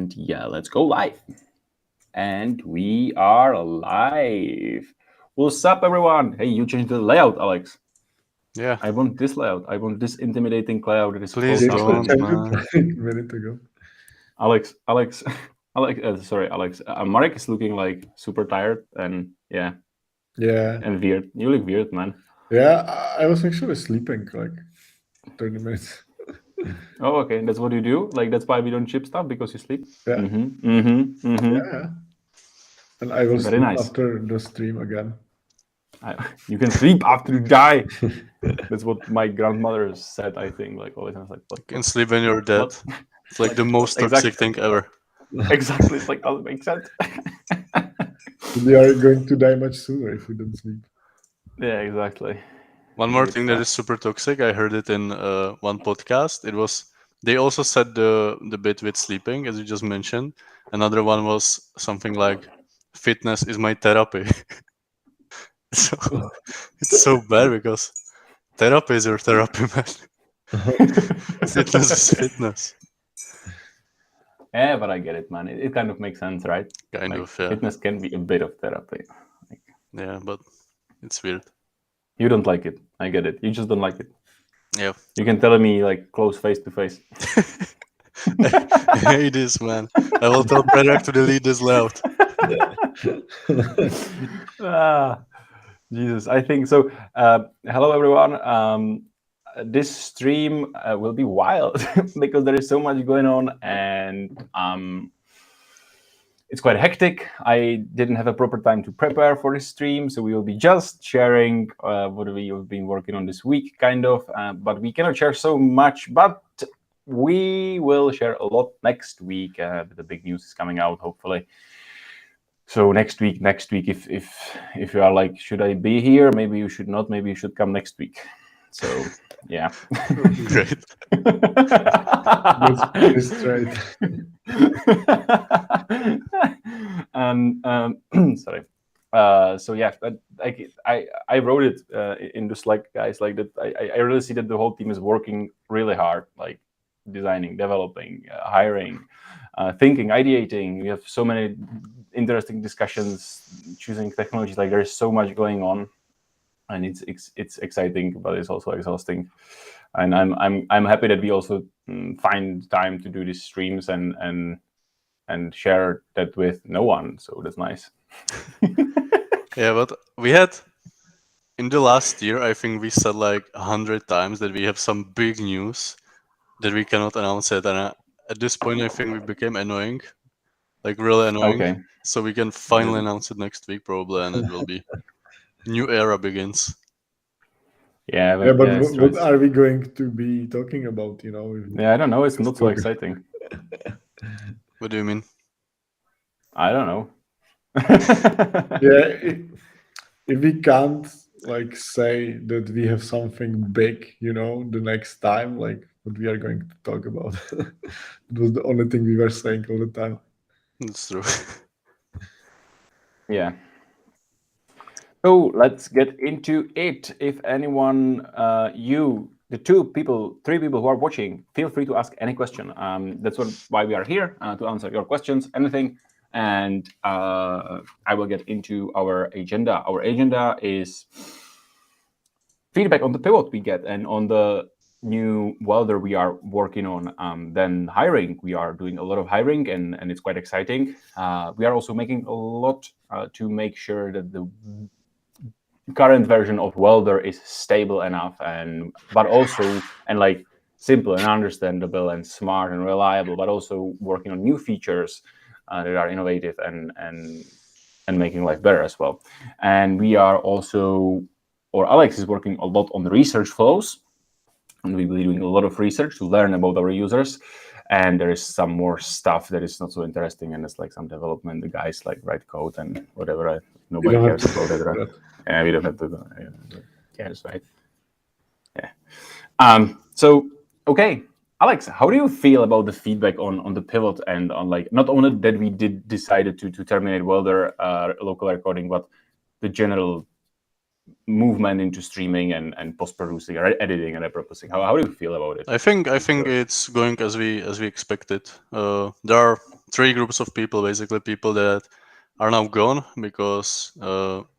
And yeah, let's go live. And we are live. What's up, everyone? Hey, you changed the layout, Alex. Yeah. I want this layout. I want this intimidating layout that is Please close up. don't, Change man. it like a minute ago. Alex. Sorry, Alex. Marek is looking like super tired and Yeah. and weird. You look weird, man. Yeah, I was actually sleeping like 30 minutes. Oh, okay. That's what you do. Like that's why we don't ship stuff because you sleep. Yeah. Yeah. And I will Very sleep nice. after the stream again. You can sleep after you die. That's what my grandmother said. I think like always. I was like, what? You can sleep when you're dead. What? It's like the most toxic thing ever. Exactly. It's like doesn't make sense. We are going to die much sooner if we don't sleep. Yeah, exactly. One more Good thing that stuff. is super toxic. I heard it in one podcast. It was they also said the bit with sleeping, as you just mentioned. Another one was something like, "Fitness is my therapy." So it's so bad because therapy is your therapy, man. Fitness is fitness. Yeah, but I get it, man. It kind of makes sense, right? Kind Like, of, yeah. Fitness can be a bit of therapy. Like, Yeah, but it's weird. you don't like it. I get it. You just don't like it. Yeah. You can tell me like close face to face. I hate this, man. I will tell Predrag to delete this layout. Jesus, I think so. Hello, everyone. This stream will be wild because there is so much going on, and it's quite hectic. I didn't have a proper time to prepare for this stream, so we will be just sharing what we have been working on this week, kind of. But we cannot share so much. But we will share a lot next week. The big news is coming out, hopefully. So next week, if you are like, should I be here? Maybe you should not. Maybe you should come next week. So yeah. Great. That's straight. And sorry. So yeah, I wrote it in the Slack, guys. Like that, I really see that the whole team is working really hard, like designing, developing, hiring, thinking, ideating. We have so many interesting discussions, choosing technologies. Like there's so much going on, and it's exciting, but it's also exhausting. And I'm happy that we also find time to do these streams and share that with no one. So that's nice. Yeah, but we had in the last year, I think we said like 100 times that we have some big news that we cannot announce it, and at this point, I think we became annoying, like really annoying. Okay. So we can finally announce it next week, probably, and it will be new era begins. Yeah, Yeah, but it's what true. are we going to be talking about? Yeah, I don't know. It's not so exciting. What do you mean? I don't know. Yeah, if we can't like say that we have something big, the next time, like what we are going to talk about. It was the only thing we were saying all the time. That's true. Yeah. So let's get into it. If anyone, the three people who are watching, feel free to ask any question. That's why we are here, to answer your questions, anything. And I will get into our agenda. Our agenda is feedback on the pivot we get and on the new welder we are working on. Then hiring, we are doing a lot of hiring, and it's quite exciting. We are also making a lot to make sure that the current version of welder is stable enough, but also like simple and understandable and smart and reliable, but also working on new features that are innovative and making life better as well. And we are also, or Alex is working a lot on the research flows, and we'll be doing a lot of research to learn about our users. And there is some more stuff that is not so interesting, and it's like some development. The guys like write code and whatever. Nobody cares about it, right? Yeah, we don't have to. Cares, right? Yeah. So okay, Alex, how do you feel about the feedback on the pivot and on like not only that we decided to terminate welder local recording, but the general movement into streaming and post-producing or editing and repurposing? How do you feel about it? I think it's going as we expected. There are three groups of people, basically people that are now gone because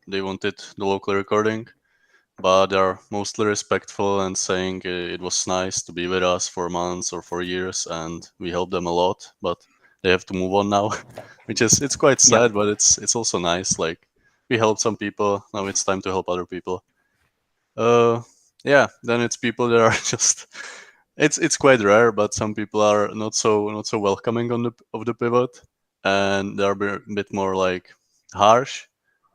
they wanted the local recording, but they are mostly respectful and saying it was nice to be with us for months or for years, and we helped them a lot, but they have to move on now, which is it's quite Yeah. sad, but it's also nice. Like we helped some people, now it's time to help other people. Yeah, then it's people that are just it's quite rare, but some people are not so welcoming on the of the pivot, and they're a bit more like harsh.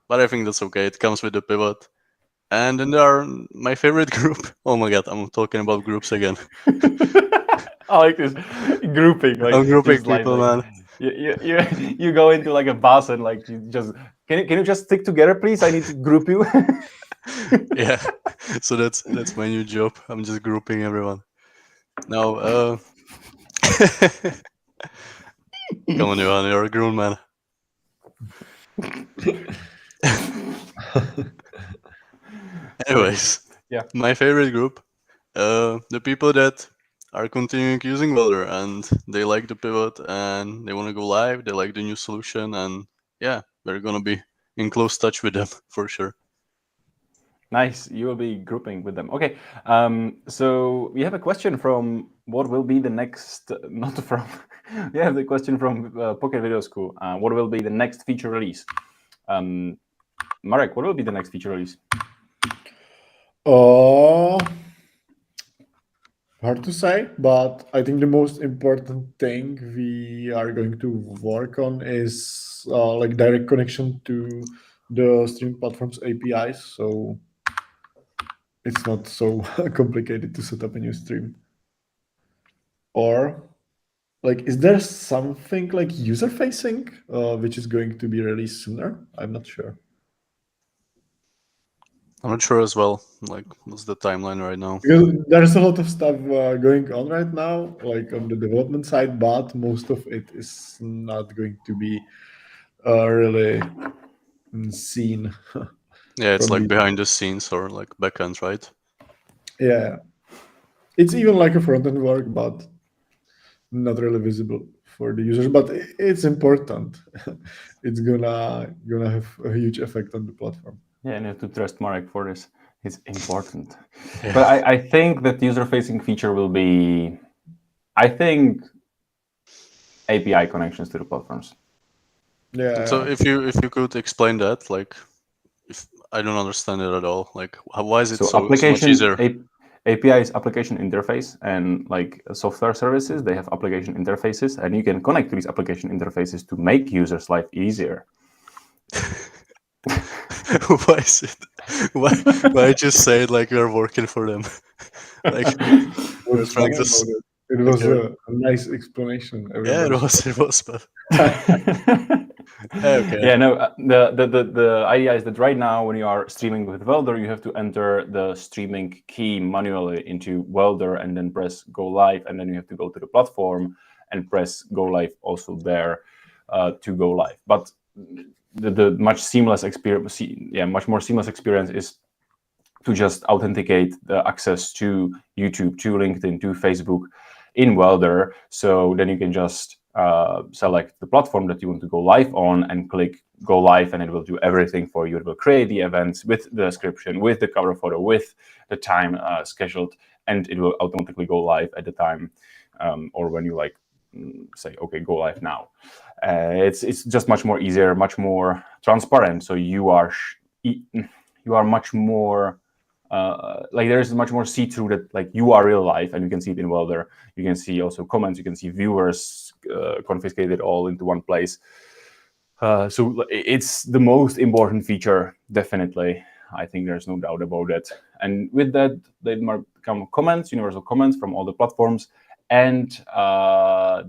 But I think that's okay. It comes with the pivot. And then there are my favorite group. Oh my god, I'm talking about groups again. I like this grouping, like I'm grouping just like people, man. you go into like a bus and like you just can you just stick together, please? I need to group you. Yeah, so that's my new job. I'm just grouping everyone. Now, come on, Johan, you're a grown man. Anyways, Yeah. my favorite group, the people that are continuing using Welder and they like the pivot and they want to go live. They like the new solution, and yeah, we're gonna be in close touch with them for sure. Nice. You will be grouping with them. Okay. So we have a question from what will be the next, not from, we have the question from Pocket Video School. What will be the next feature release? Marek, what will be the next feature release? Hard to say, but I think the most important thing we are going to work on is like direct connection to the stream platform's APIs. So it's not so complicated to set up a new stream. Or like, is there something like user facing which is going to be released sooner? I'm not sure. I'm not sure as well. Like, what's the timeline right now? Because there's a lot of stuff going on right now, like on the development side, but most of it is not going to be really seen. Yeah, it's from like the- behind the scenes or like backend, right? Yeah, it's even like a front end work, but not really visible for the users. But it's important. It's gonna have a huge effect on the platform. Yeah, and you have to trust Marek for this. It's important. Yeah. But I think that user-facing feature will be, I think, API connections to the platforms. Yeah. So if you could explain that, like, if I don't understand it at all, like, why is it so much easier? API is application interface, and like software services, they have application interfaces, and you can connect to these application interfaces to make users' life easier. Why is it? Why just say it like we're working for them? Like we're What's trying funny to. about it? It was a nice explanation. Yeah, Everybody it was, but okay. Yeah, no. The idea is that right now, when you are streaming with Welder, you have to enter the streaming key manually into Welder, and then press Go Live, and then you have to go to the platform and press Go Live also there to go live. But the much seamless experience, much more seamless experience is to just authenticate the access to YouTube, to LinkedIn, to Facebook in Welder. So then you can just select the platform that you want to go live on and click Go Live, and it will do everything for you. It will create the events with the description, with the cover photo, with the time scheduled, and it will automatically go live at the time or when you like say, okay, go live now. It's just much more easier, much more transparent. So you are much more like there's much more see-through that like you are real life, and you can see it in Welder. You can see also comments, you can see viewers confiscated all into one place. So it's the most important feature, definitely. I think there's no doubt about it. And with that, there might come comments, universal comments from all the platforms, and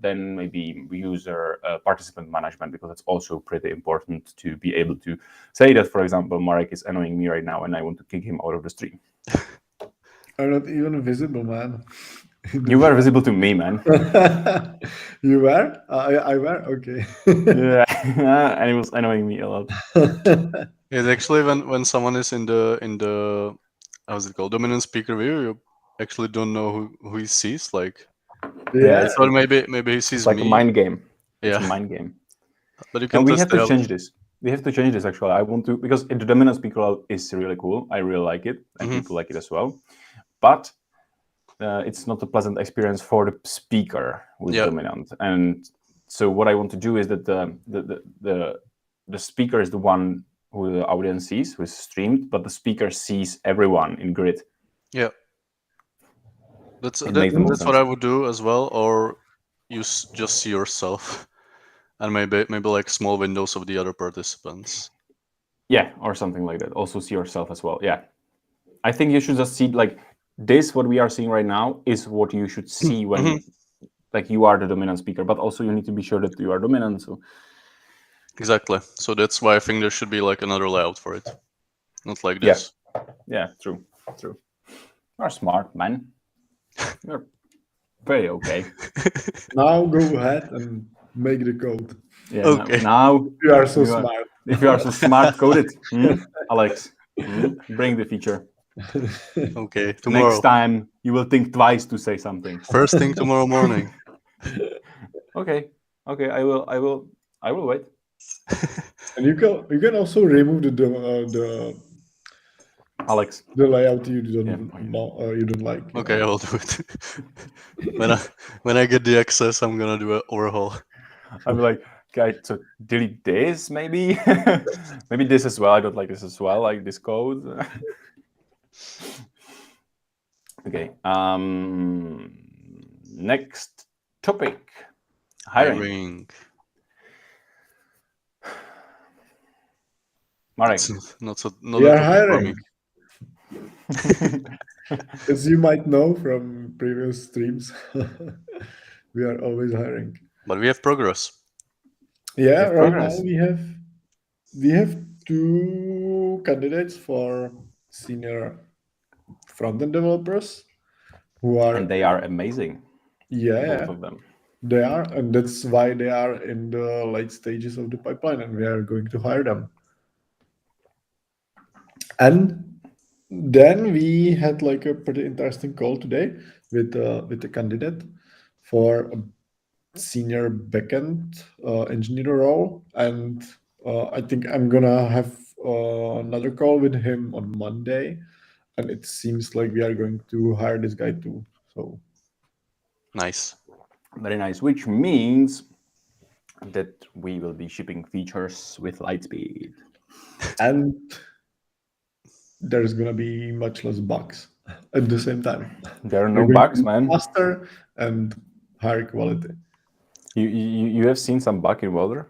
then maybe user participant management, because it's also pretty important to be able to say that, for example, Marek is annoying me right now and I want to kick him out of the stream. are not even visible, man. You were visible to me, man. You were? I were? Okay. Yeah, and it was annoying me a lot. It's actually when someone is in the how's it called, dominant speaker view, you actually don't know who he sees. Like, Yeah, I thought maybe he sees it's like me. a mind game. It's Yeah. a mind game. But you can And we test have it to out. change this. We have to change this actually. I want to, because the dominant speaker is really cool. I really like it, and people like it as well. But it's not a pleasant experience for the speaker who is Yeah. dominant. And so what I want to do is that the speaker is the one who the audience sees, who is streamed, but the speaker sees everyone in grid. Yeah. That's It makes the most that's what sense. I would do as well. Or you just see yourself, and maybe like small windows of the other participants. Yeah, or something like that. Also see yourself as well. Yeah. I think you should just see like this, what we are seeing right now is what you should see when like you are the dominant speaker, but also you need to be sure that you are dominant. So Exactly. So that's why I think there should be like another layout for it, not like yeah, this. yeah, true. You're smart, man. You're very okay. Now go ahead and make the code. Yeah. Okay. Now You are so smart. if you are so smart, code it, Alex. Bring the feature. Okay. Tomorrow. Next time you will think twice to say something. First thing tomorrow morning. Okay. I will wait. And you can also remove the Alex. the layout you don't Yeah. you don't like. you Okay, I know. will do it. when I get the access, I'm gonna do an overhaul. I'll be like, okay, so delete this maybe. Maybe this as well. I don't like this as well, like this code. Okay. Next topic. Hiring. Marek. It's not We a are topic for me. hiring. As you might know from previous streams, we are always hiring. But we have progress. Yeah, With right progress. now we have two candidates for senior front-end developers who are And they are amazing. yeah, Both of them. they are, and that's why they are in the late stages of the pipeline, and we are going to hire them. And then we had like a pretty interesting call today with the candidate for a senior backend engineer role, and I think I'm gonna have another call with him on Monday, and it seems like we are going to hire this guy too. So Nice. Very nice. Which means that we will be shipping features with Lightspeed. and there's gonna be much less bugs at the same time. There are We're no going bugs, to be man. faster and higher quality. You have seen some bug in Welder?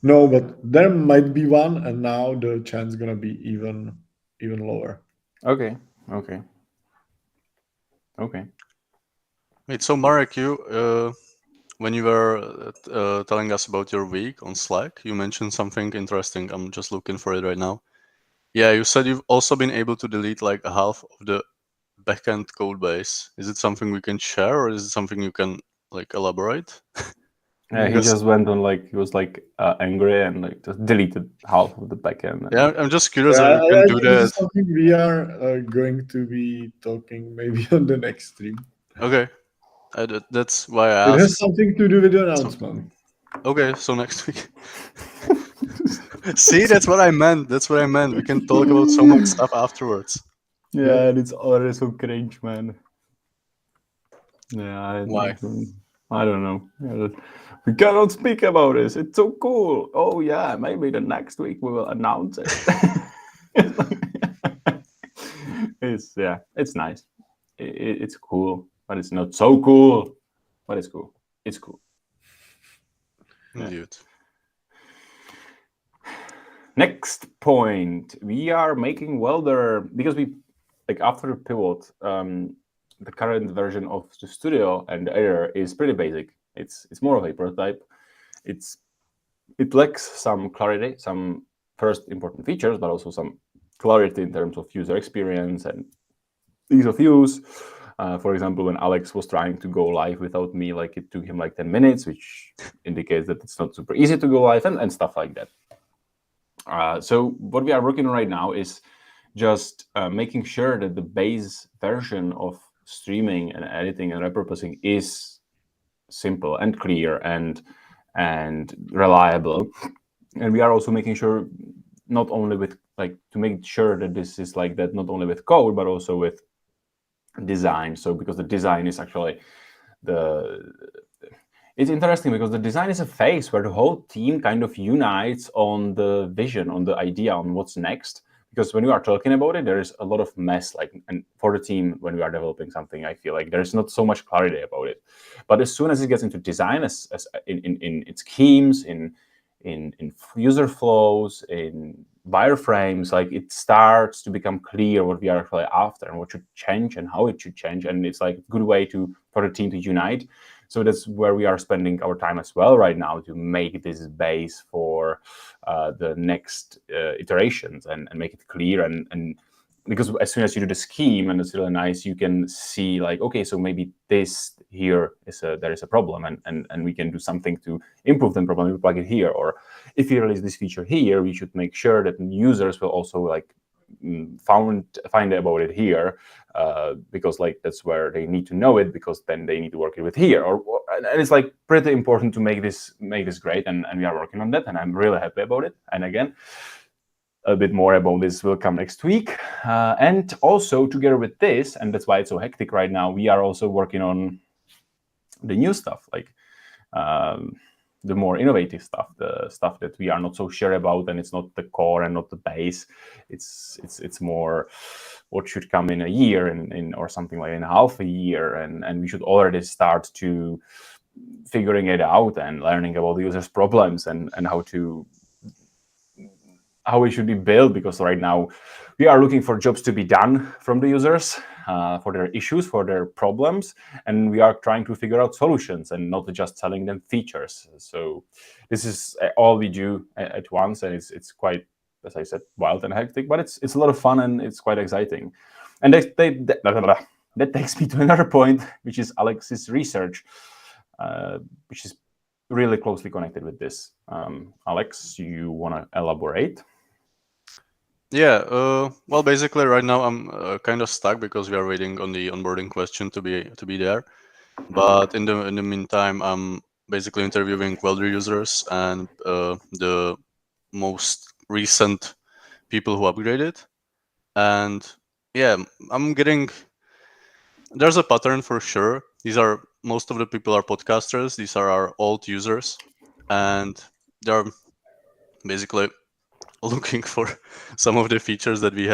No, but there might be one, and now the chance gonna be even lower. Okay. Wait, so Marek, you when you were telling us about your week on Slack, you mentioned something interesting. I'm just looking for it right now. Yeah, you said you've also been able to delete like a half of the backend code base. Is it something we can share, or is it something you can like elaborate? Yeah, he just went on like he was like angry and like just deleted half of the backend. Yeah, I'm just curious Yeah, if you I can do think this is that. something we are going to be talking maybe on the next stream. Okay, that's why I It has asked. something to do with the announcement. Okay, so next week. See, that's what I meant. We can talk about so much stuff afterwards. Yeah, and it's already so cringe, man. Yeah, Why? I don't know. Yeah, we cannot speak about this. It's so cool. Oh yeah, maybe the next week we will announce it. It's nice. It's cool, but it's not so cool. But it's cool. It's cool. Indeed. Next point, we are making Welder because we like after the pivot. The current version of the studio and the editor is pretty basic. It's more of a prototype. It lacks some clarity, some first important features, but also some clarity in terms of user experience and ease of use. For example, when Alex was trying to go live without me, like it took him like 10 minutes, which indicates that it's not super easy to go live and stuff like that. So what we are working on right now is just making sure that the base version of streaming and editing and repurposing is simple and clear and reliable. And we are also making sure, not only with like, to make sure that this is like that not only with code but also with design. So because the design is actually the it's interesting because the design is a phase where the whole team kind of unites on the vision, on the idea, on what's next. Because when you are talking about it, there is a lot of mess. Like, and for the team, when we are developing something, I feel like there's not so much clarity about it. But as soon as it gets into design, as in its schemes, in user flows, in wireframes, like it starts to become clear what we are actually after and what should change and how it should change. And it's like a good way to for the team to unite. So that's where we are spending our time as well right now, to make this base for the next iterations and make it clear. And because as soon as you do the scheme and it's really nice, you can see like, okay, so maybe this here is there is a problem, and we can do something to improve the problem. We plug it here, or if we release this feature here, we should make sure that users will also like find about it here, because like that's where they need to know it, because then they need to work it with here, and it's like pretty important to make this great, and we are working on that, and I'm really happy about it. And again, a bit more about this will come next week. And also together with this, and that's why it's so hectic right now, we are also working on the new stuff, like the more innovative stuff, the stuff that we are not so sure about, and it's not the core and not the base. It's more what should come in a year, in or something like in half a year, and we should already start to figuring it out and learning about the users' problems and how it should be built, because right now we are looking for jobs to be done from the users, for their issues, for their problems, and we are trying to figure out solutions and not just telling them features. So this is all we do at once, and it's quite, as I said, wild and hectic, but it's a lot of fun and it's quite exciting. And that takes me to another point, which is Alex's research, which is really closely connected with this. Alex, you want to elaborate? Yeah, well, basically, right now I'm kind of stuck because we are waiting on the onboarding question to be there. But in the meantime, I'm basically interviewing welder users and the most recent people who upgraded. And yeah, I'm getting, there's a pattern for sure. Most of the people are podcasters. These are our old users, and they're basically looking for some of the features that we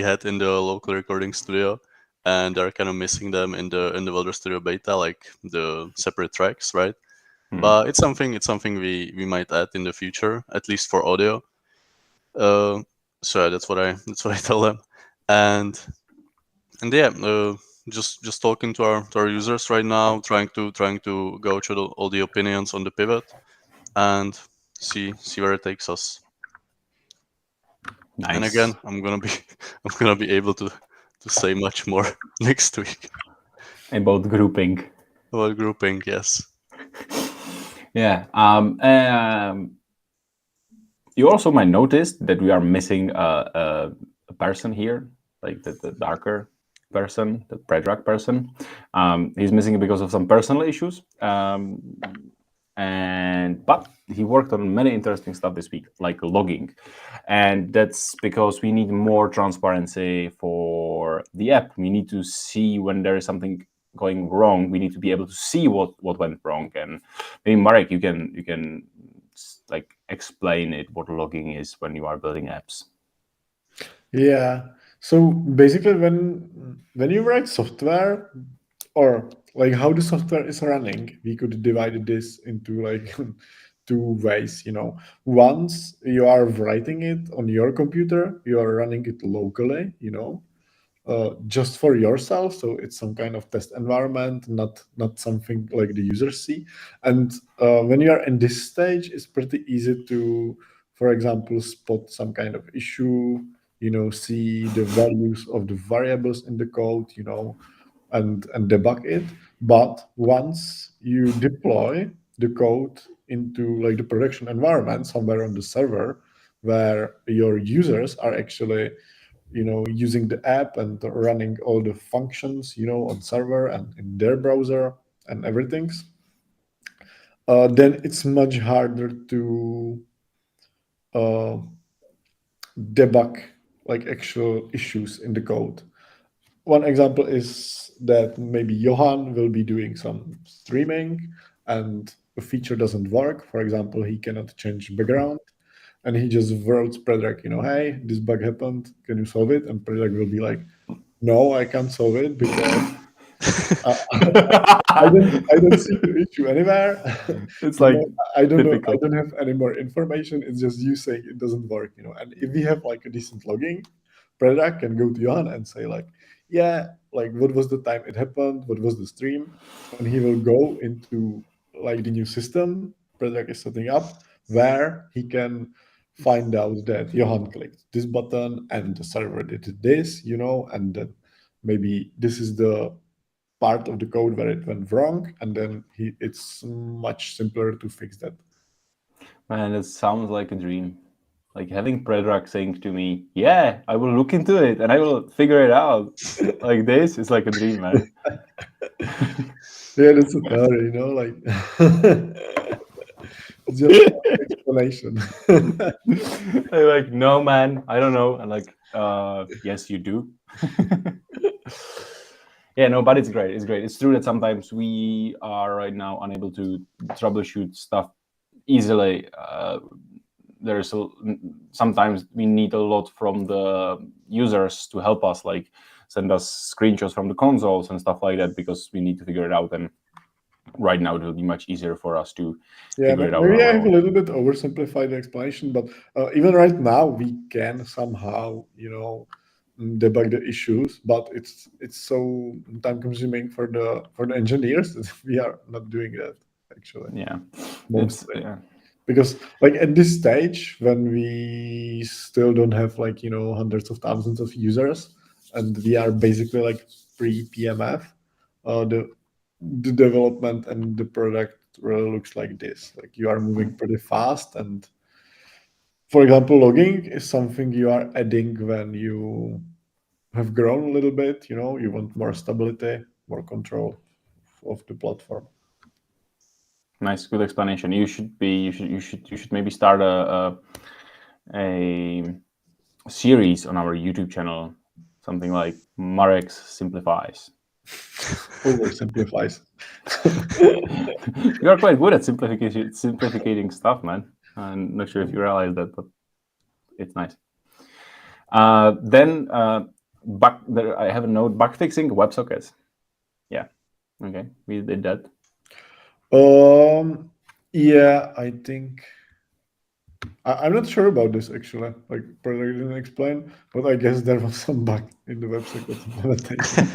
had in the local recording studio, and they're kind of missing them in the Welder Studio beta, like the separate tracks, right? But it's something we might add in the future, at least for audio. So yeah, that's what I tell them, and yeah, just talking to our users right now, trying to go through all the opinions on the pivot, and see where it takes us. Nice. And again, I'm gonna be able to say much more next week About grouping. about grouping. Yes. Yeah. You also might notice that we are missing a person here, like the darker person, the Predrag person. He's missing it because of some personal issues. But he worked on many interesting stuff this week, like logging, and that's because we need more transparency for the app. We need to see when there is something going wrong. We need to be able to see what went wrong. And maybe Marek, you can like explain it, what logging is when you are building apps. Yeah. So basically, when you write software, or like how the software is running, we could divide this into like two ways. Once you are writing it on your computer, you are running it locally. Just for yourself, so it's some kind of test environment, not something like the users see. And when you are in this stage, it's pretty easy to, for example, spot some kind of issue, see the values of the variables in the code, and debug it. But once you deploy the code into like the production environment somewhere on the server, where your users are actually using the app and running all the functions on server and in their browser and everything, then it's much harder to uh, debug like actual issues in the code. One example is that maybe Johan will be doing some streaming and a feature doesn't work. For example, he cannot change background, and he just wrote Predrag, hey, this bug happened. Can you solve it? And Predrag will be like, no, I can't solve it because uh, I don't see the issue anywhere. It's like I don't know. I typical. don't have any more information. It's just you saying it doesn't work. And if we have like a decent logging, Predrag can go to Johan and say like, yeah, like what was the time it happened? What was the stream? And he will go into like the new system Predrag is setting up, where he can find out that Johan clicked this button and the server did this, and then maybe this is the part of the code where it went wrong, and then it's much simpler to fix that. Man, it sounds like a dream. Like having Predrag saying to me, "Yeah, I will look into it and I will figure it out." Like this is like a dream, man. Yeah, that's a theory, like it's just an explanation. They're like, "No, man, I don't know." And like, yes, you do. Yeah, no, but it's great. It's great. It's true that sometimes we are right now unable to troubleshoot stuff easily. Sometimes we need a lot from the users to help us, like send us screenshots from the consoles and stuff like that, because we need to figure it out. And right now it will be much easier for us to figure it out on Maybe I our have a own. little bit oversimplified the explanation, but even right now we can somehow, debug the issues, but it's so time consuming for the engineers that we are not doing that actually Yeah, mostly. yeah. Because like at this stage when we still don't have like hundreds of thousands of users, and we are basically like pre-PMF, the development and the product really looks like this. Like you are moving pretty fast, and for example, logging is something you are adding when you have grown a little bit. You want more stability, more control of the platform. Nice, good explanation. You should maybe start a series on our YouTube channel, something like Marek Simplifies. Oversimplifies. You are quite good at simplifying stuff, man. I'm not sure if you realize that, but it's nice. Then I have a note: bug fixing WebSockets. Yeah, okay, we did that. Yeah, I think I'm not sure about this actually. Like, Predator didn't explain, but I guess there was some bug in the website implementation.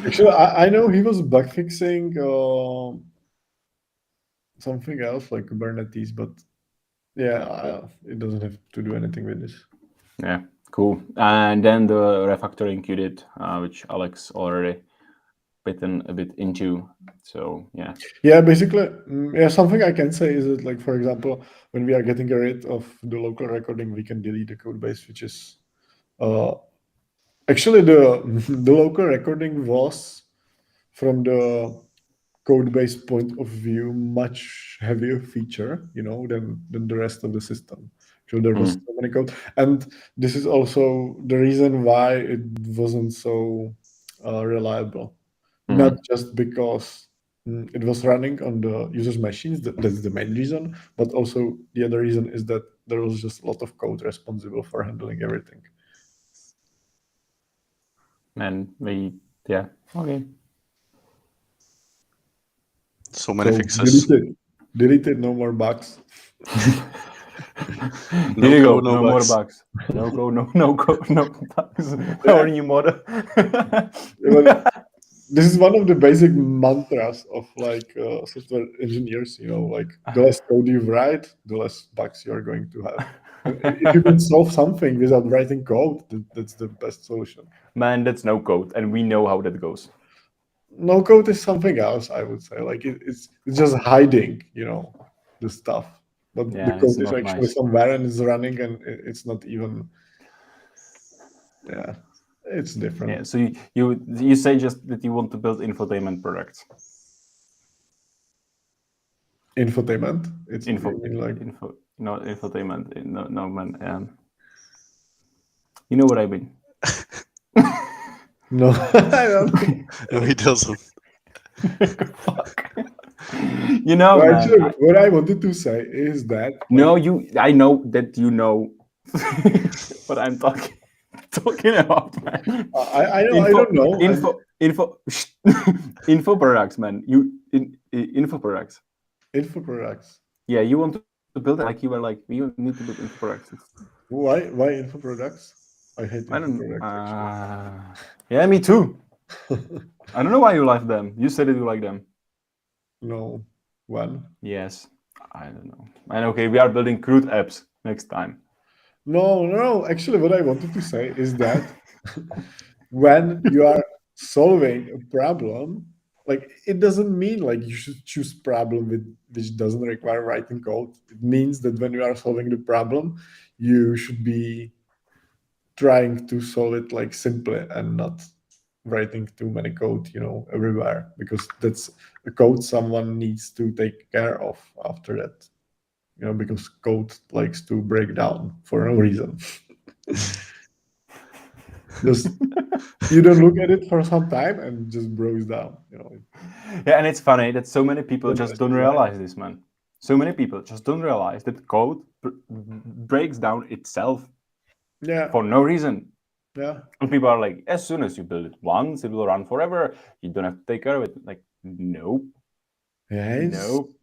Actually, I know he was bug fixing something else like Kubernetes, but yeah, it doesn't have to do anything with this. Yeah, cool. And then the refactoring you did, which Alex already bitten a bit into. So yeah. Yeah, basically, something I can say is that, like, for example, when we are getting rid of the local recording, we can delete the code base, which is actually the local recording was, from the code base point of view, much heavier feature, than the rest of the system. So there was so many code, and this is also the reason why it wasn't so reliable. Not just because it was running on the user's machines, that's the main reason, but also the other reason is that there was just a lot of code responsible for handling everything. And yeah, okay. So many So fixes. deleted, no more bugs. Here you go. No No more bugs. bugs. No code. No code. No bugs. Our new model. Well, this is one of the basic mantras of like software engineers. Like the less code you write, the less bugs you are going to have. And if you can solve something without writing code, that's the best solution. Man, that's no code, and we know how that goes. No code is something else, I would say. Like it's just hiding, the stuff. But the Yeah, it's code is not actually nice. somewhere and it's running, and it's not even. Yeah, it's different. Yeah. So you say just that you want to build infotainment products. Infotainment. It's Info, you mean like infotainment. No, man. You know what I mean. no, I don't know. No, he doesn't. Fuck. You know, Well, man. actually, what I wanted to say is that No, like, I know that you know what I'm talking about, man. I know I don't know. Info products, man. Info products. Info products. Yeah, you want to build it like you were like we need to build info products. Why info products? I hate I info don't. products Yeah, me too. actually. I don't know why you like them. You said that you like them. No, when? Yes, I don't know. And okay, we are building crude apps next time. No. Actually, what I wanted to say is that when you are solving a problem, like it doesn't mean like you should choose problem which doesn't require writing code. It means that when you are solving the problem, you should be trying to solve it like simply and not writing too many code, everywhere, because that's a code someone needs to take care of after that. Because code likes to break down for no reason. Just you don't look at it for some time and it just breaks down. Yeah, and it's funny that so many people Don't just mess don't with life. realize this, man. So many people just don't realize that code breaks down itself Yeah, for no reason. yeah. And people are like, as soon as you build it once, it will run forever. You don't have to take care of it. Like, nope, Yeah, nope.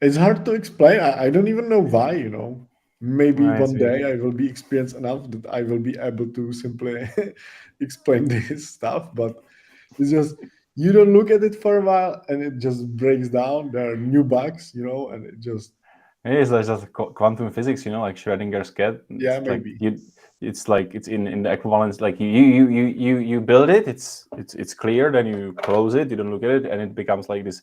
it's hard to explain. I don't even know why. Maybe Right, one day I will be experienced enough that I will be able to simply explain this stuff, but it's just you don't look at it for a while and it just breaks down. There are new bugs, and it just It is just quantum physics, like Schrodinger's cat. yeah, It's like maybe. it's like it's in the equivalence. Like you build it, it's clear. Then you close it, you don't look at it, and it becomes like this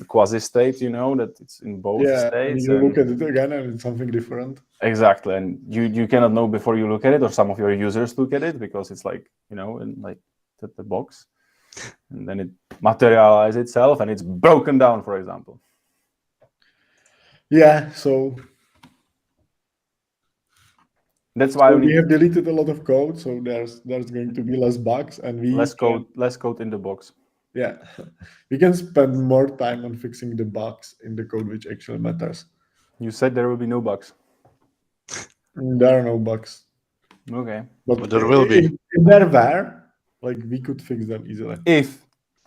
quasi state. That it's in both Yeah, and states. you look And at it again and it's something different. exactly, and you cannot know before you look at it, or some of your users look at it because it's like in like the box, and then it materializes itself, and it's broken down, for example. Yeah, so That's why we we need have deleted a lot of code, so there's going to be less bugs, and we less can, code in the box. yeah, we can spend more time on fixing the bugs in the code which actually matters. You said there will be no bugs. There are no bugs, Okay. but But there will be. if there were, like we could fix them easily,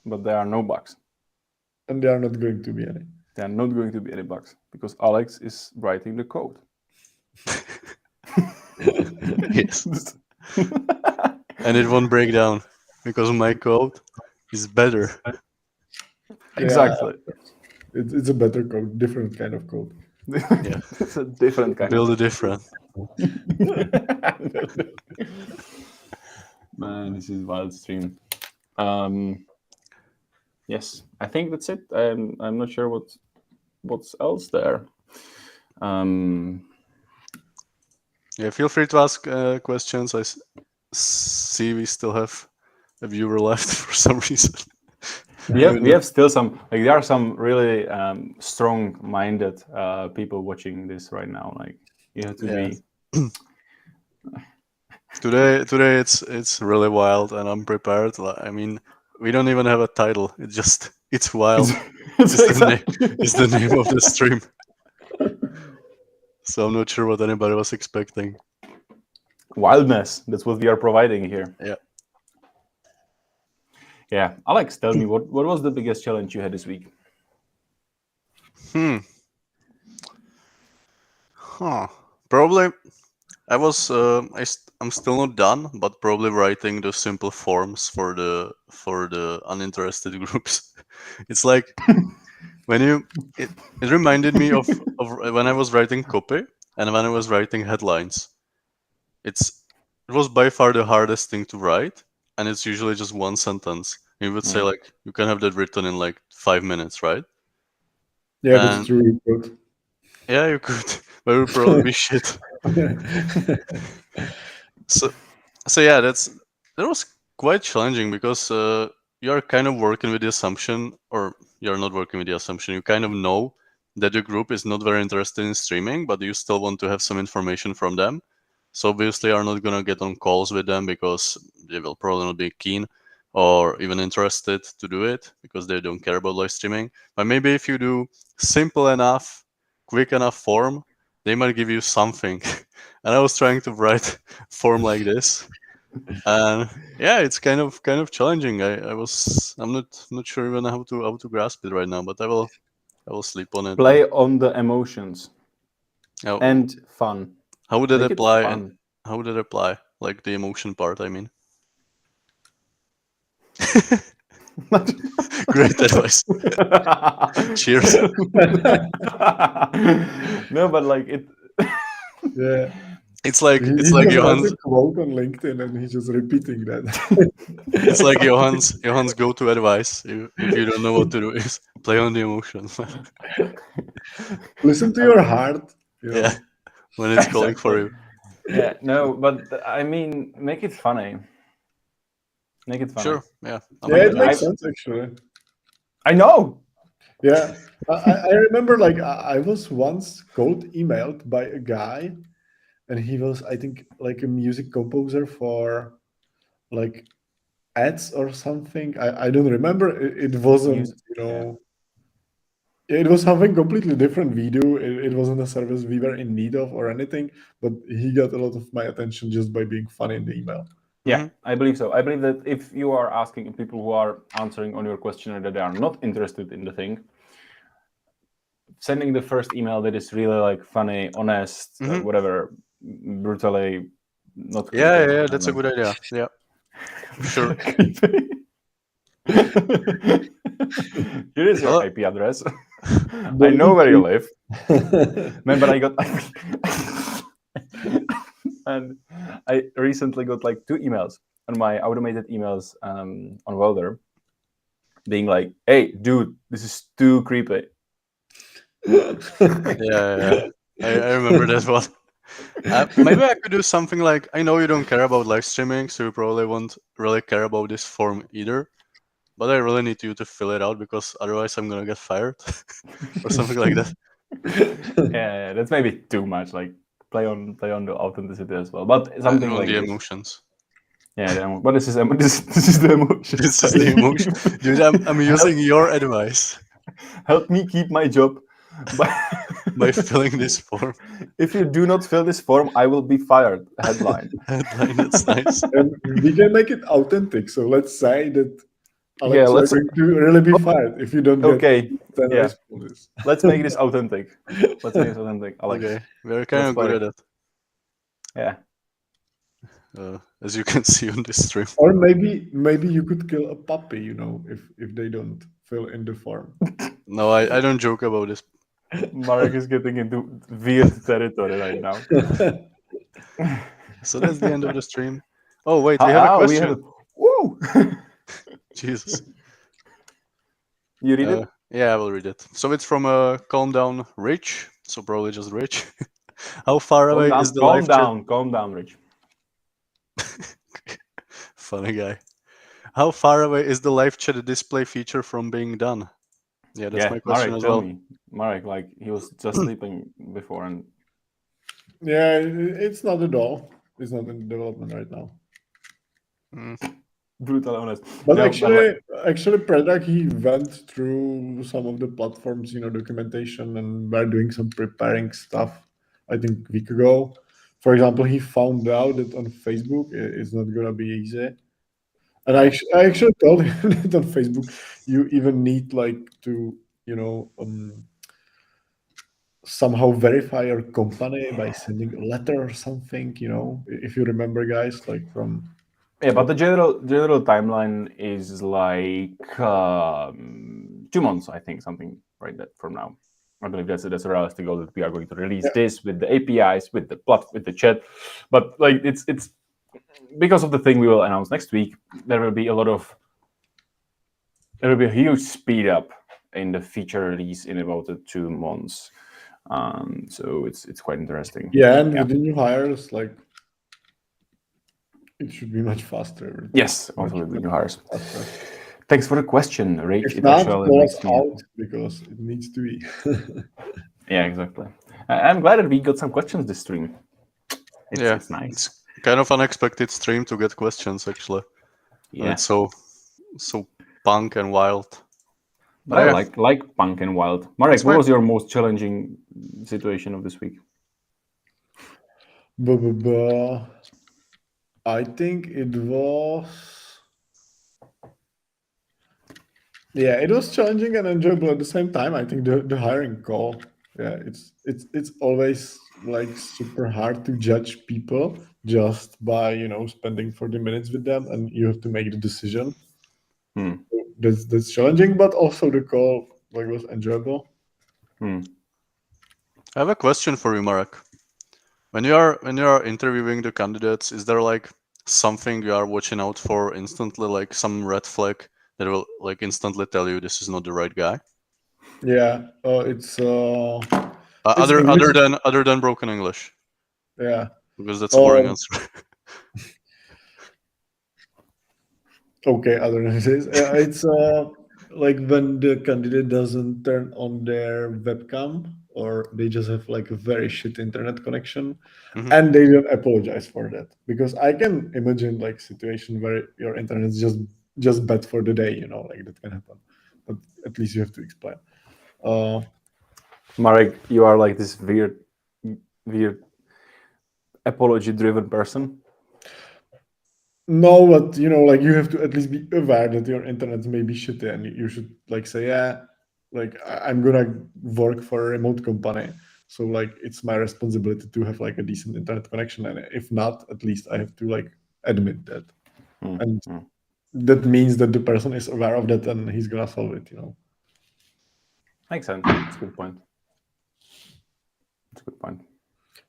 But there are no bugs. and there are not going to be any. There are not going to be any bugs because Alex is writing the code. Yes. And it won't break down because my code is better. Exactly. It's a better code, different kind of code. Yeah. It's a different kind Build a different. Man, this is wild stream. Yes, I think that's it. I'm not sure what's else there. Yeah, feel free to ask questions. I see we still have a viewer left for some reason. We have still some, like there are some really strong-minded people watching this right now. Like you have to be. Today it's really wild and unprepared. I mean, we don't even have a title. It's wild. It's the name of the stream. So I'm not sure what anybody was expecting. Wildness. That's what we are providing here. Yeah. Yeah. Alex, tell me what was the biggest challenge you had this week? Probably I was I'm still not done, but probably writing the simple forms for the uninterested groups. It's like when it reminded me of when I was writing copy and when I was writing headlines. It was by far the hardest thing to write, and it's usually just one sentence. You would say like you can have that written in like 5 minutes, right? Yeah, that's true. You could. Yeah, you could, but it would probably be shit. So yeah, that was quite challenging because you are kind of working with the assumption, or you're not working with the assumption. You kind of know that the group is not very interested in streaming, but you still want to have some information from them. So obviously you're not gonna get on calls with them because they will probably not be keen or even interested to do it because they don't care about live streaming. But maybe if you do simple enough, quick enough form, they might give you something. And I was trying to write form like this, and yeah, it's kind of challenging. I'm not sure even how to grasp it right now, but I will sleep on it. Play on the emotions How, and fun. how would that Make it apply? And fun. how would that apply? Like the emotion part, I mean. Great advice. Cheers. No, but like it. Yeah. It's like He it's like just has Johan's a quote on LinkedIn and he's just repeating that. it's like Johan's go-to advice. If you don't know what to do, is play on the emotions. Listen to your heart. You know. Yeah, when it's calling for you. Yeah, no, but I mean, make it funny. Make it funny. Sure. Yeah. Yeah, it I- makes sense actually. I know. Yeah, I remember like I was once cold emailed by a guy, and he was, I think, like a music composer for like ads or something. I don't remember. It wasn't, Music, you know, it was something completely different. We do. It wasn't a service we were in need of or anything, but he got a lot of my attention just by being funny in the email. Yeah, I believe so. I believe that if you are asking people who are answering on your questionnaire that they are not interested in the thing, sending the first email that is really like funny, honest, whatever, brutally not creepy. Yeah. That's a good idea. Yeah. Sure. Creepy. Here is your Well, IP address. I know where you live. Man, but I got and I recently got like 2 emails on my automated emails on Welder being like, hey dude, this is too creepy. yeah. I remember that one. Maybe I could do something like, I know you don't care about live streaming, so you probably won't really care about this form either. But I really need you to fill it out because otherwise I'm gonna get fired or something like that. Yeah, that's maybe too much. Like play on the authenticity as well, but something On like the this. emotions. Yeah, but this is the emotion. This is the emotion, dude. I'm using your advice Help me keep my job by filling this form. If you do not fill this form, I will be fired. Headline. Headline. That's nice. And we can make it authentic. So let's say that Alex, Yeah, you're let's- going to really be fired if you don't Okay, get 10 yeah. responses. Let's make this authentic. Let's make this authentic, Alex. Okay, we're kind of play. good at it. Yeah. As you can see on this stream. Or maybe you could kill a puppy, you know, if they don't fill in the form. No, I don't joke about this. Marek is getting into weird territory right now. So that's the end of the stream. Oh wait, we have a question. Woo! Jesus. You read it? Yeah, I will read it. So it's from Calm Down Rich. So probably just Rich. How far away is the live chat? Calm down, Rich. Funny guy. How far away is the live chat display feature from being done? Yeah, that's my question Marek, as tell well. me. Marek, like he was just sleeping before, and Yeah, it's not at all. It's not in development right now. brutal honest. But No, actually, Predak, he went through some of the platforms, you know, documentation, and we're doing some preparing stuff. I think a week ago, for example, he found out that on Facebook it's not gonna be easy. And I actually told him that on Facebook you even need like to, you know, somehow verify your company by sending a letter or something. You know, if you remember, guys, like from. yeah, but the general timeline is like 2 months, I think, something like that from now. I believe that's a realistic goal that we are going to release this with the APIs, with the chat. But like it's because of the thing we will announce next week. There will be a huge speed up in the feature release in about 2 months. So it's quite interesting. Yeah, and with the new hires, like it should be much faster. Yes, also with the new hires. Thanks for the question, Rach. If It not, actually call us makes me out happy. because it needs to be. Yeah, exactly. I'm glad that we got some questions this stream. Yeah, It's nice. it's kind of unexpected stream to get questions actually, and Yeah, it's so punk and wild. but I Yeah, like punk and wild. Marek, it's what my was your most challenging situation of this week? Buh. I think it was. Yeah, it was challenging and enjoyable at the same time. I think the hiring call. Yeah, it's always like super hard to judge people just by spending 40 minutes with them, and you have to make the decision. Hmm. That's challenging, but also the call like was enjoyable. Hmm. I have a question for you, Marek. When you are interviewing the candidates, is there like something you are watching out for instantly, like some red flag that will like instantly tell you this is not the right guy? Yeah, it's English. Other than broken English, Yeah. because that's a boring answer. Okay, other than this, it's like when the candidate doesn't turn on their webcam or they just have like a very shit internet connection, Mhm. and they don't apologize for that. Because I can imagine like situation where your internet is just bad for the day, like that can happen. But at least you have to explain. Uh, Marek, you are like this weird apology-driven person. No, but like you have to at least be aware that your internet may be shitty, and you should like say, yeah, like I'm gonna work for a remote company, so like it's my responsibility to have like a decent internet connection, and if not, at least I have to like admit that, Hmm. and Hmm. that means that the person is aware of that and he's gonna solve it. Makes sense. That's a good point. That's a good point.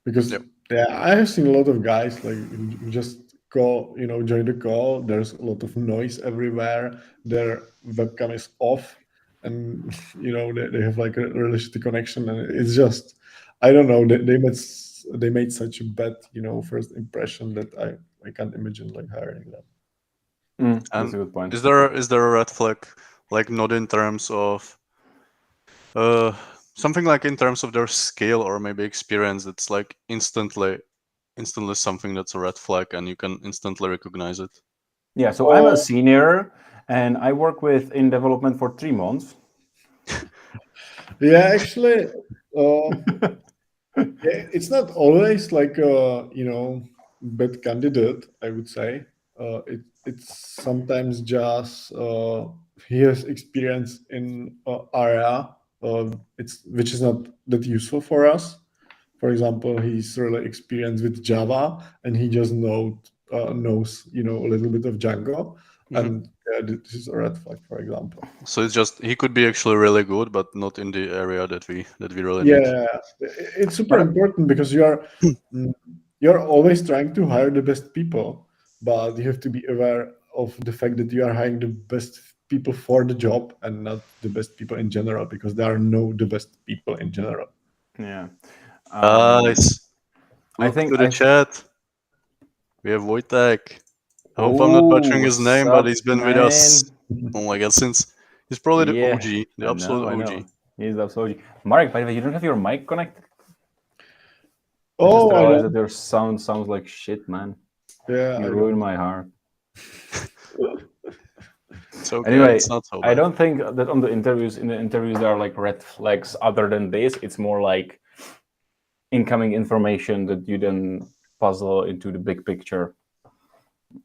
Because Yep. yeah, I have seen a lot of guys like who just call, join the call. There's a lot of noise everywhere. Their webcam is off, and they have like a really shitty connection, and it's just I don't know. They made such a bad first impression that I can't imagine like hiring them. That's And a good point. is there a red flag, like not in terms of uh something like in terms of their skill or maybe experience that's like instantly something that's a red flag and you can instantly recognize it? Yeah, so I'm a Oh senior and I work with in development for 3 months. yeah, actually. Uh, It's not always like a bad candidate. I would say it's sometimes just he has experience in area it's which is not that useful for us. For example, he's really experienced with Java, and he just knows a little bit of Django, Mhm. and this is a red flag, for example. So it's just he could be actually really good, but not in the area that we really need. Yeah, it's super But important because mm, you're always trying to hire the best people, but you have to be aware of the fact that you are hiring the best people for the job and not the best people in general, because there are no the best people in general. yeah, Guys, I look to think the chat. We have Wojtek. I hope I'm not Oh, butchering his what's name, but up, he's been with us. man? Oh my god, since he's probably the Yeah, OG, the I absolute know, I OG. know. He's absolutely Marek. By the way, you don't have your mic connected. I just Oh, I realized don't. that your sound sounds like shit, man. Yeah, You I ruined don't. my heart. It's okay, Anyway, it's not so I bad. don't think that in the interviews there are like red flags other than this. It's more like incoming information that you then puzzle into the big picture,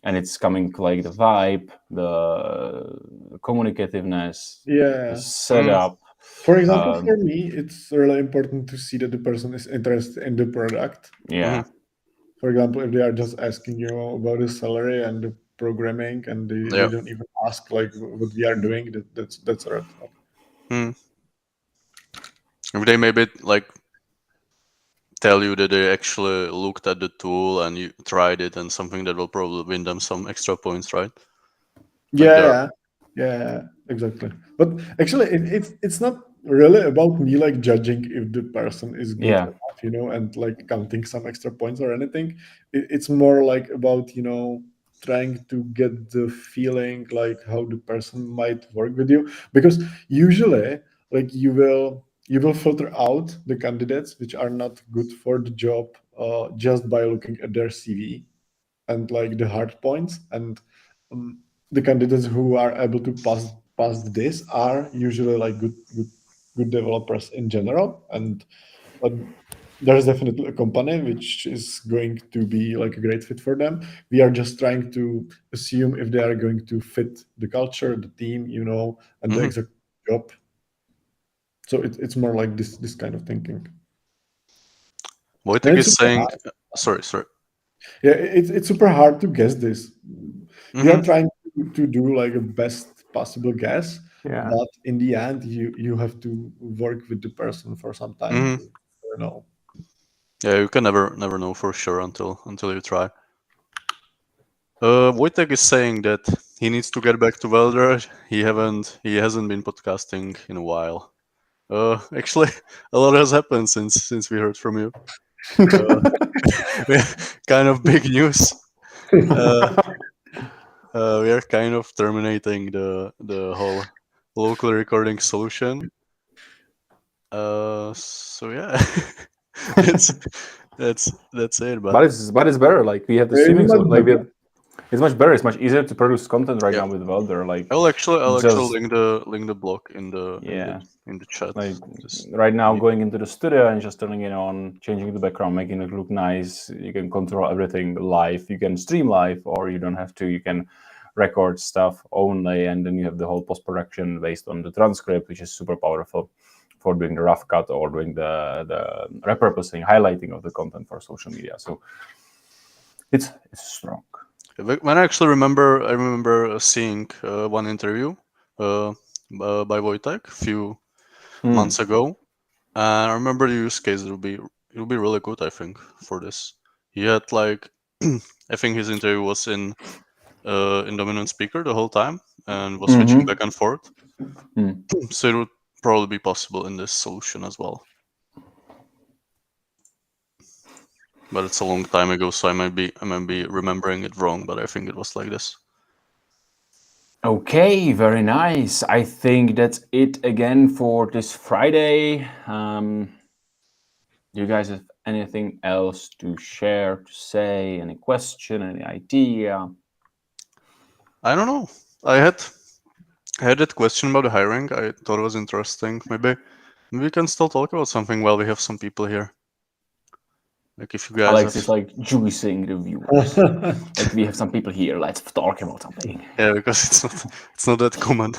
and it's coming like the vibe, the communicativeness, the Yeah. Mm, setup. For example, Um, for me, it's really important to see that the person is interested in the product. mhm. yeah, For example, if they are just asking you about the salary and the programming, and they Yeah. don't even ask like what we are doing, that's a red flag. Mm. If they maybe like tell you that they actually looked at the tool and you tried it and something that will probably win them some extra points, right? Like Yeah, there. yeah, exactly. But actually, it's not really about me like judging if the person is good yeah, enough, and like counting some extra points or anything. It's more like about trying to get the feeling like how the person might work with you, because usually like you will filter out the candidates which are not good for the job just by looking at their CV and like the hard points, and um, the candidates who are able to pass this are usually like good developers in general. And there's definitely a company which is going to be like a great fit for them. We are just trying to assume if they are going to fit the culture, the team, and the Mhm. exact job. So it's more like this kind of thinking. And Wojtek it's is super saying, hard. sorry. Yeah, it's super hard to guess this. We are Hmm. trying to do like a best possible guess, Yeah. but in the end, you have to work with the person for some time Hmm. to know. Yeah, you can never know for sure until you try. Wojtek is saying that he needs to get back to Welder. He hasn't been podcasting in a while. Actually, a lot has happened since we heard from you. Uh, kind of big news. Uh, we are kind of terminating the whole local recording solution. So yeah, that's that's it. But But it's better. Like we have the It's streaming, so much like we better. have, it's much better. It's much easier to produce content right yeah, now with Welder. Like I'll actually just link the blog in the in the yeah, in the chat. like Just right now going into the studio and just turning it on, changing the background, making it look nice. You can control everything live. You can stream live, or you don't have to. You can record stuff only, and then you have the whole post production based on the transcript, which is super powerful for doing the rough cut or doing the repurposing, highlighting of the content for social media. So it's strong. when I remember seeing one interview uh, by Wojtek a few Mm. months ago, and I remember the use case. It'll be really good, I think, for this. He had like I think his interview was in dominant speaker the whole time and was switching Mm-hmm. back and forth. Mm. So it would probably be possible in this solution as well. But it's a long time ago, so I might be remembering it wrong, but I think it was like this. Okay, very nice. I think that's it again for this Friday. Do you guys have anything else to share, to say, any question, any idea? I don't know. I had that question about the hiring. I thought it was interesting. Maybe we can still talk about something while we have some people here. Like if you guys Alex have, is like juicing the viewers. Like we have some people here. Let's talk about something. yeah, because it's not that common.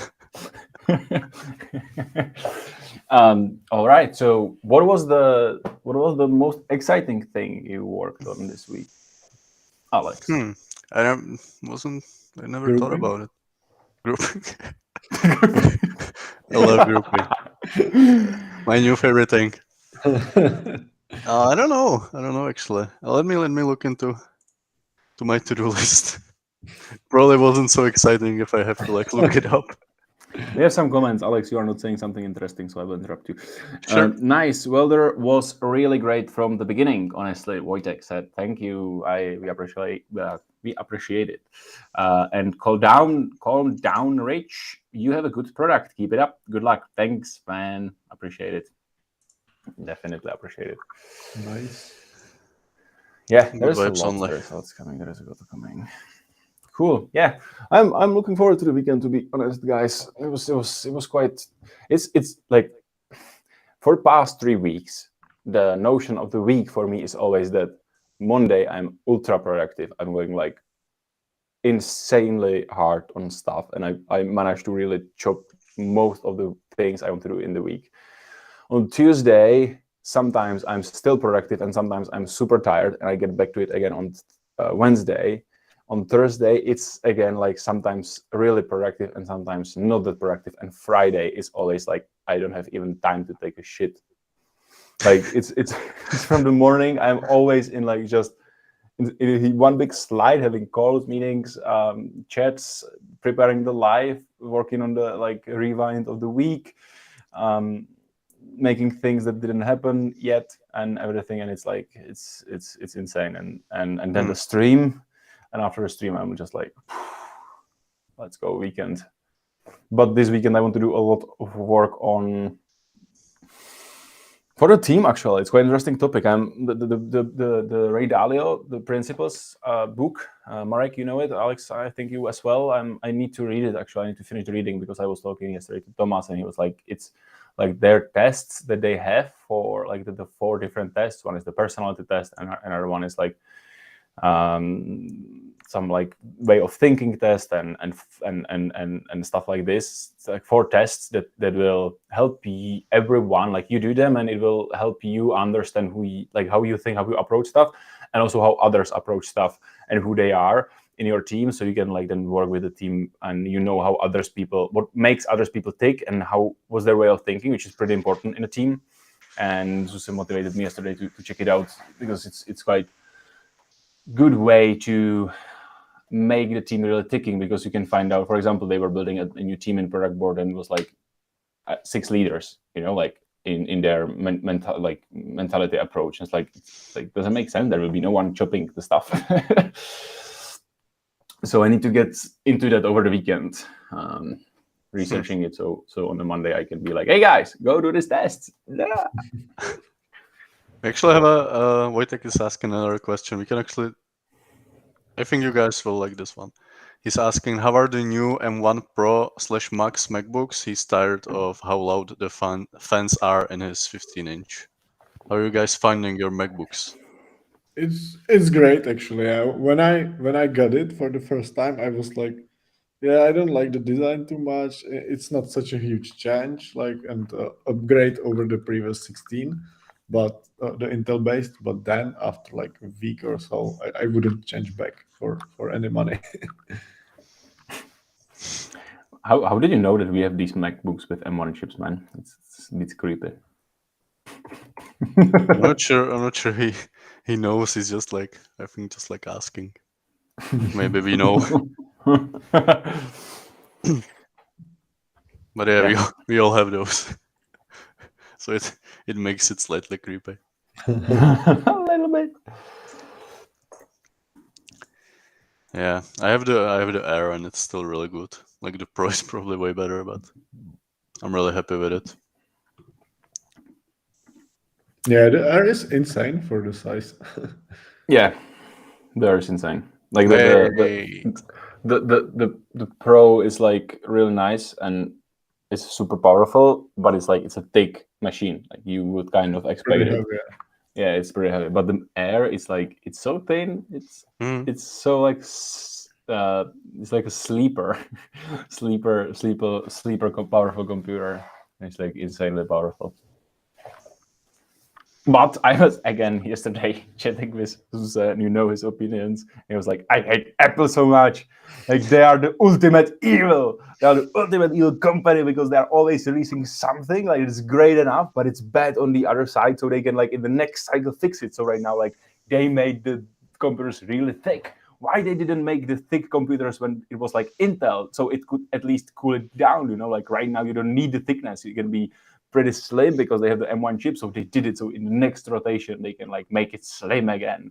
All right. So, what was the most exciting thing you worked on this week, Alex? Hmm. I don't- wasn't. I never thought Grouping. about it. Grouping. I love grouping. My new favorite thing. I don't know. I don't know actually. Let me look into my to-do list. Probably wasn't so exciting if I have to like look it up. We have some comments. Alex, you are not saying something interesting, so I will interrupt you. Sure. Nice. Welder was really great from the beginning. Honestly, Wojtek said, "Thank you. We appreciate it." And calm down, Rich. You have a good product. Keep it up. Good luck. Thanks, man. Appreciate it. Definitely appreciate it. Nice. Yeah, Good there's a vibes lot. only. There's lots coming. There's a lot coming. Cool. Yeah, I'm looking forward to the weekend. To be honest, guys, it was quite. It's like for the past 3 weeks, the notion of the week for me is always that Monday I'm ultra productive. I'm going like insanely hard on stuff, and I managed to really chop most of the things I want to do in the week. On Tuesday, sometimes I'm still productive, and sometimes I'm super tired, and I get back to it again on Wednesday. On Thursday, it's again like sometimes really productive and sometimes not that productive. And Friday is always like I don't have even time to take a shit. Like it's it's from the morning. I'm always in like just in one big slide, having calls, meetings, chats, preparing the live, working on the like rewind of the week, um, making things that didn't happen yet, and everything. And it's like it's insane. And then Hmm. the stream. And after the stream, I'm just like, let's go weekend. But this weekend, I want to do a lot of work on for the team. Actually, it's quite an interesting topic. I'm the Ray Dalio, the Principles book. Marek, you know it. Alex, I think you as well. I need to read it. Actually, I need to finish reading because I was talking yesterday to Thomas, and he was like, it's like their tests that they have for like the 4 different tests. One is the personality test, and another one is like some like way of thinking test and stuff like this. It's like 4 tests that will help everyone, like you do them, and it will help you understand like how you think, how you approach stuff, and also how others approach stuff and who they are in your team, so you can like then work with the team and you know how what makes others people tick and how was their way of thinking, which is pretty important in a team. And Zuse motivated me yesterday to check it out because it's quite good way to make the team really ticking, because you can find out, for example, they were building a new team in product board and it was like 6 leaders, like in their mentality approach. It's like doesn't make sense. There will be no one chopping the stuff. So I need to get into that over the weekend, researching it. So on the Monday I can be like, hey guys, go do this test. Yeah. Actually, I have Wojtek is asking another question. We can actually, I think you guys will like this one. He's asking, how are the new M1 Pro / Max MacBooks? He's tired of how loud the fans are in his 15-inch. How are you guys finding your MacBooks? It's great actually. When I got it for the first time, I was like, yeah, I don't like the design too much. It's not such a huge change, like and upgrade over the previous 16, but the Intel based. But then after like a week or so, I wouldn't change back for any money. How did you know that we have these MacBooks with M1 chips, man? It's creepy. I'm not sure he knows. He's just like, I think, just like asking. Maybe we know. But yeah, we all have those. So it makes it slightly creepy. A little bit. Yeah, I have the Air and it's still really good. Like the Pro is probably way better, but I'm really happy with it. Yeah, the Air is insane for the size. Yeah, the Air is insane. Like the Pro is like really nice and it's super powerful, but it's a thick machine. Like you would kind of expect it. Heavy, yeah, it's pretty heavy. But the Air is like it's so thin. It's so like it's like a sleeper powerful computer. It's like insanely powerful. But I was again yesterday chatting with Susan, his opinions. He was like, I hate Apple so much. Like they are the ultimate evil. They are the ultimate evil company because they are always releasing something. Like it's great enough, but it's bad on the other side, so they can like in the next cycle fix it. So right now, like they made the computers really thick. Why they didn't make the thick computers when it was like Intel, so it could at least cool it down, like right now you don't need the thickness. You can be pretty slim because they have the M1 chip, so they did it. So in the next rotation, they can like make it slim again.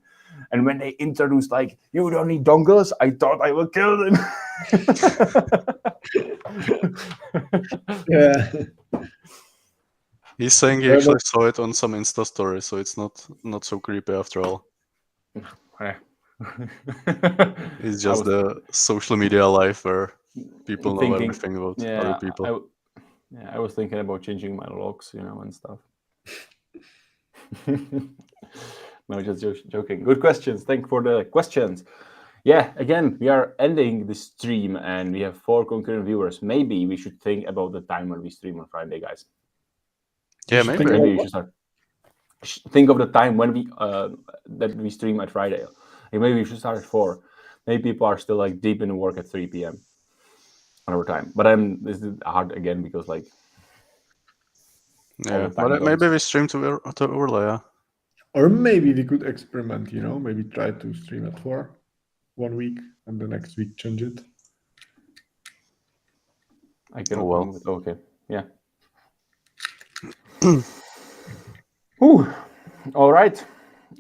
And when they introduced like, you don't need dongles, I thought I will kill them. Yeah. He's saying he actually saw it on some Insta story, so it's not so creepy after all. It's just the social media life where people know everything about other people. I was thinking about changing my locks, and stuff. No, just joking. Good questions. Thank you for the questions. Yeah, again, we are ending the stream and we have 4 concurrent viewers. Maybe we should think about the time when we stream on Friday, guys. Yeah, maybe we should start. Think of the time when we that we stream at Friday. Maybe we should start at 4. Maybe people are still like deep in work at 3 p.m. Over time, but this is hard again because like but maybe we stream to early, yeah. Or maybe we could experiment, maybe try to stream at 4 1 week and the next week change it. I can okay, yeah. Ooh. All right,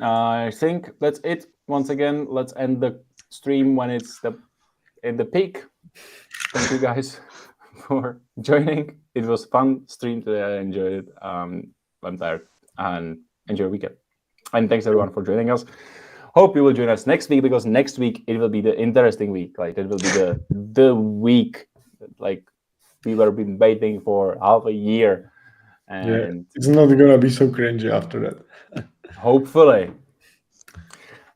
I think that's it. Once again, let's end the stream when it's in the peak. Thank you guys for joining. It was fun stream today. I enjoyed it. I'm tired, and enjoy your weekend. And thanks everyone for joining us. Hope you will join us next week, because next week it will be the interesting week. Like it will be the week like we were been waiting for half a year, and it's not gonna be so cringy after that. hopefully.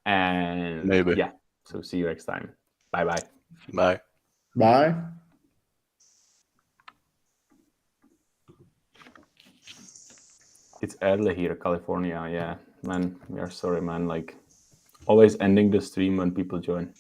And Maybe. yeah, so see you next time. Bye. Bye. Bye. It's early here, California. Yeah, man, we are sorry, man. Like always ending the stream when people join.